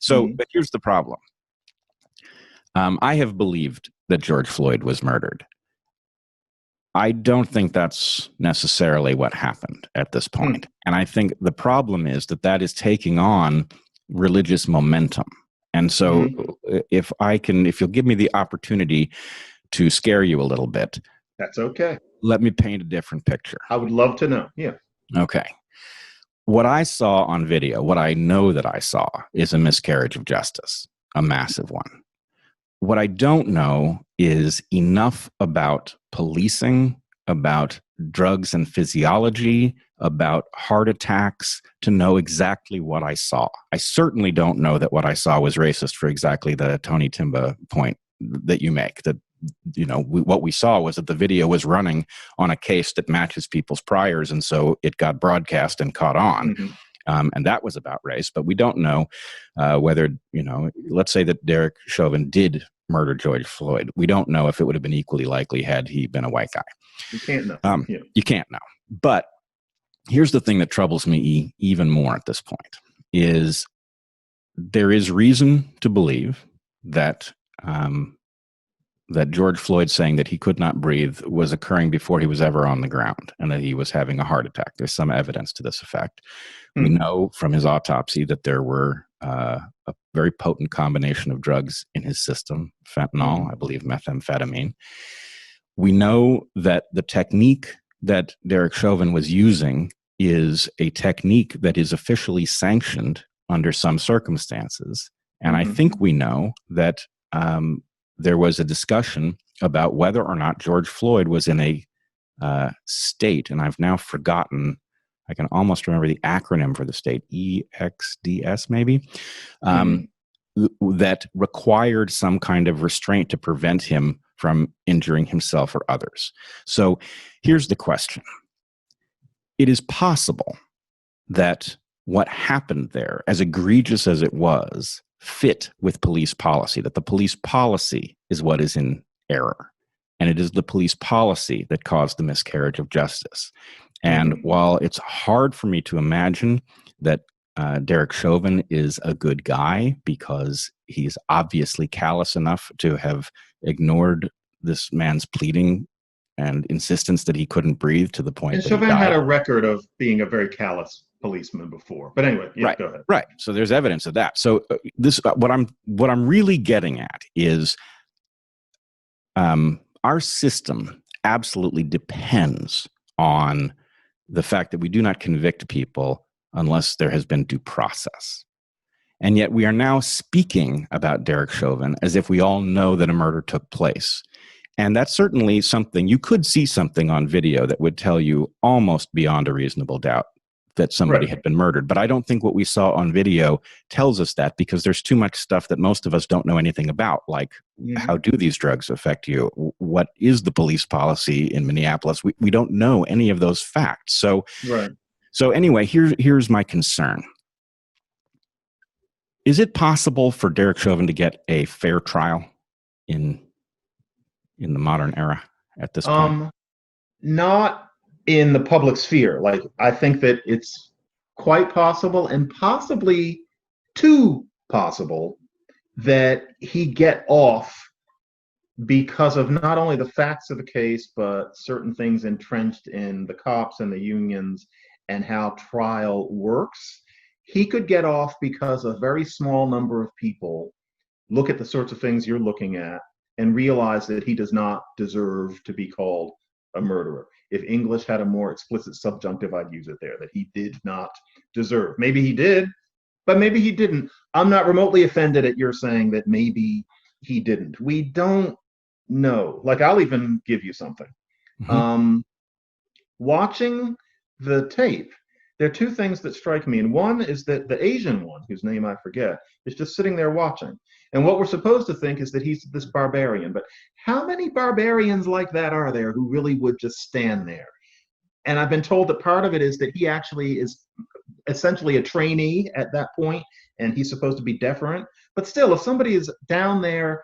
So, but here's the problem. I have believed that George Floyd was murdered. I don't think that's necessarily what happened at this point. And I think the problem is that that is taking on religious momentum. And so if you'll give me the opportunity to scare you a little bit. That's okay. Let me paint a different picture. I would love to know. Yeah. Okay. What I saw on video, what I know that I saw, is a miscarriage of justice, a massive one. What I don't know is enough about policing, about drugs and physiology, about heart attacks to know exactly what I saw. I certainly don't know that what I saw was racist for exactly the Tony Timba point that you make, that what we saw was that the video was running on a case that matches people's priors, and so it got broadcast and caught on. And that was about race, but we don't know whether, let's say that Derek Chauvin did murder George Floyd. We don't know if it would have been equally likely had he been a white guy. You can't know. You can't know. But here's the thing that troubles me even more at this point is there is reason to believe that that George Floyd saying that he could not breathe was occurring before he was ever on the ground and that he was having a heart attack. There's some evidence to this effect. We know from his autopsy that there were a very potent combination of drugs in his system, fentanyl, I believe methamphetamine. We know that the technique that Derek Chauvin was using is a technique that is officially sanctioned under some circumstances. And I think we know that there was a discussion about whether or not George Floyd was in a state, and I've now forgotten, I can almost remember the acronym for the state, EXDS maybe, that required some kind of restraint to prevent him from injuring himself or others. So here's the question. It is possible that what happened there, as egregious as it was, fit with police policy, that the police policy is what is in error. And it is the police policy that caused the miscarriage of justice. And while it's hard for me to imagine that Derek Chauvin is a good guy because he's obviously callous enough to have ignored this man's pleading and insistence that he couldn't breathe to the point that Chauvin he died. had a record of being a very callous policeman before. But anyway, go ahead. Right. So there's evidence of that. So what I'm really getting at is our system absolutely depends on the fact that we do not convict people unless there has been due process. And yet we are now speaking about Derek Chauvin as if we all know that a murder took place. And that's certainly something, you could see something on video that would tell you almost beyond a reasonable doubt that somebody had been murdered. But I don't think what we saw on video tells us that, because there's too much stuff that most of us don't know anything about, like how do these drugs affect you? What is the police policy in Minneapolis? We don't know any of those facts. So anyway, here's my concern. Is it possible for Derek Chauvin to get a fair trial in the modern era at this point? Not in the public sphere. Like, I think that it's quite possible, and possibly too possible, that he get off because of not only the facts of the case, but certain things entrenched in the cops and the unions and how trial works. He could get off because a very small number of people look at the sorts of things you're looking at and realize that he does not deserve to be called a murderer. If English had a more explicit subjunctive, I'd use it there, that he did not deserve. Maybe he did, but maybe he didn't. I'm not remotely offended at your saying that maybe he didn't. We don't know. Like, I'll even give you something. Watching the tape, there are two things that strike me. And one is that the Asian one, whose name I forget, is just sitting there watching. And what we're supposed to think is that he's this barbarian. But how many barbarians like that are there who really would just stand there? And I've been told that part of it is that he actually is essentially a trainee at that point, and he's supposed to be deferent. But still, if somebody is down there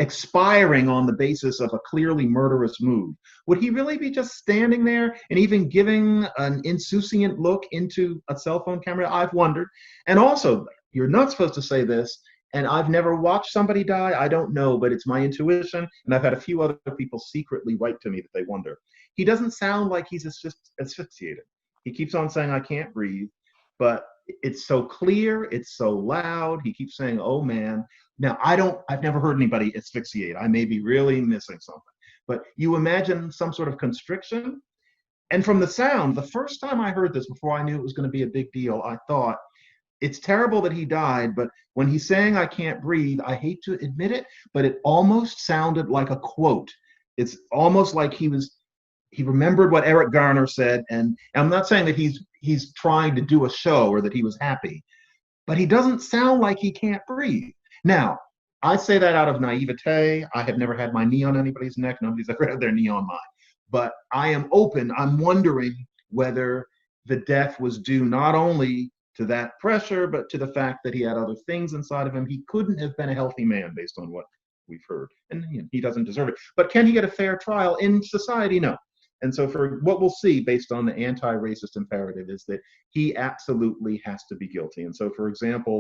expiring on the basis of a clearly murderous move, would he really be just standing there and even giving an insouciant look into a cell phone camera? I've wondered. And also, you're not supposed to say this. And I've never watched somebody die. I don't know, but it's my intuition. And I've had a few other people secretly write to me that they wonder. He doesn't sound like he's asphyxiated. He keeps on saying, I can't breathe, but it's so clear, it's so loud. He keeps saying, oh man. Now, I've never heard anybody asphyxiate. I may be really missing something. But you imagine some sort of constriction. And from the sound, the first time I heard this, before I knew it was going to be a big deal, I thought, it's terrible that he died, but when he's saying I can't breathe, I hate to admit it, but it almost sounded like a quote. It's almost like he remembered what Eric Garner said, and I'm not saying that he's trying to do a show or that he was happy, but he doesn't sound like he can't breathe. Now, I say that out of naivete. I have never had my knee on anybody's neck. Nobody's ever had their knee on mine. But I am open. I'm wondering whether the death was due not only to that pressure, but to the fact that he had other things inside of him. He couldn't have been a healthy man based on what we've heard. And he doesn't deserve it. But can he get a fair trial in society? No. And so for what we'll see based on the anti-racist imperative is that he absolutely has to be guilty. And so, for example,